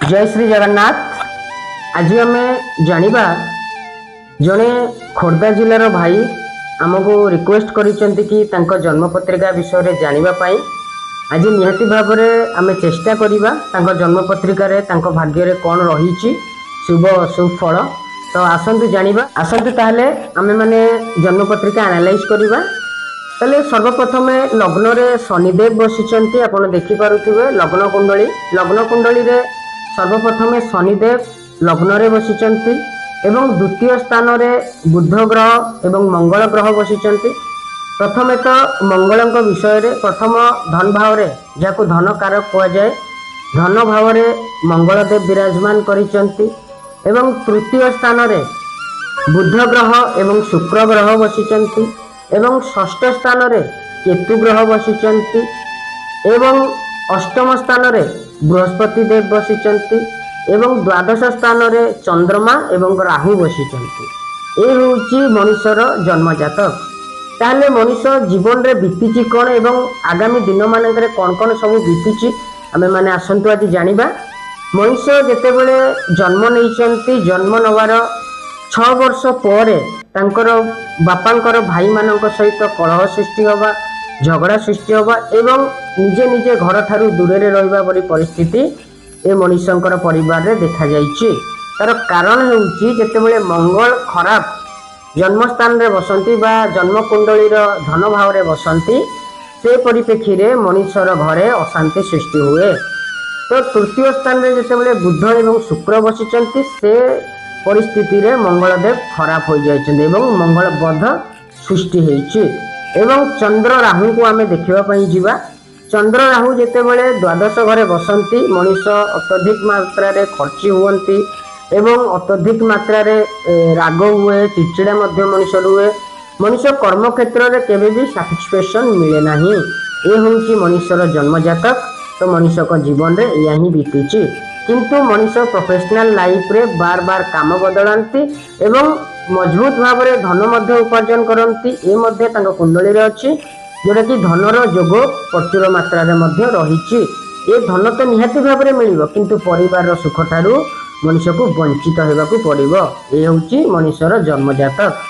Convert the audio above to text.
जय श्री जगन्नाथ। आज आम जानिबा जड़े खोर्धा जिलार भाई आमको रिक्वेस्ट करिसेंति कि तांको जन्म पत्रिका विषय जानिबा पाई आज निहाती भाव में आम चेष्टा करिबा तांको जन्म पत्रिका रे तांको भाग्य रे कौन रही शुभ अशुभ फल। तो आसतु जानिबा आसतु ताहले आमे माने जन्म पत्रिका एनालाइज करिबा। ताले सर्वप्रथम लग्न रे शनिदेव बसिचंती आपण देखि पारुथिबे लग्न कुंडली रे सर्वप्रथम शनिदेव लग्न रे बसिचंती एवं द्वितीय स्थान रे बुध ग्रह एवं मंगल ग्रह बसिचंती। प्रथमे तो मंगलंक विषय रे प्रथम धन भाव रे जाको धन कारक कह जाए धन भाव रे मंगल देव विराजमान करिचंती एवं तृतीय स्थान रे बुध ग्रह एवं शुक्र ग्रह बसिचंती एवं षष्ठ स्थान रे केतु ग्रह बसिचंती एवं अष्टम स्थान रे बृहस्पति देव बसिचंती एवं द्वादश स्थान रे चंद्रमा एवं राहु बसिचंती। ए होउची मनुष्यर जन्मजातक। ताहले मनुष्य जीवन रे बीतीची कौन एवं आगामी दिन मानकरे कौन कौन सब बीतीची आमे माने आसंतु आज जानिबा। मनुष्य जेतेबेले जन्म नैचंती जन्म नवार 6 वर्ष पर तांकर बापांकर भाई मानक सहित कलह सृष्टि होगा झगड़ा सृष्टि होगा एवं निजे निजे घर ठारू दूरे रहिबा परी परिस्थिति ए मनुष्यंकर परिवार रे देखा जाइछि। तार कारण हेउछि जेतेबेले मंगल खराब जन्मस्थान रे बसंती बा जन्म कुंडली धन भाव रे बसंती से परिप्रेक्षी रे मनुष्यर घरे अशांति सृष्टि हुए। तो तृतीय स्थान रे जेतेबेले बुध एवं शुक्र बसिचंती से परिस्थिति रे मंगलदेव खराब हो जाइछन्ते एवं मंगल बध सृष्टि हेछि। एवं चंद्र राहु को आमे देखिबा पई जिबा। चंद्र राहु जेतेबेले द्वादश घरे बसंती मनुष्य अत्यधिक मात्रा रे खर्ची हुअंती एवं अत्यधिक मात्रा रे राग हुए चिड़चिड़ा मध्य मनुष्य हुए। मनुष्य कर्म क्षेत्र रे केबे भी सैटिस्फैक्शन मिले नाही। ए होउची मनुष्यर जन्मजातक। तो मनुष्य को जीवन रे या ही बीतीची किंतु मनुष्य प्रोफेशनल लाइफ रे बार बार काम बदलांती एवं मजबूत भाव में धन मध्य उपार्जन करती। ए मध्य तांको कुंडली रे अछि जोटा कि धनर जोग प्रचुर मात्रा रे मध्य रहिछि। ए धन तो निहाती भाव में मिलिबो किंतु परिवार रो सुख ठारू मनुष्य को वंचित हेबाकू पड़िबो। ए होउची मनुष्यर जन्मजातक।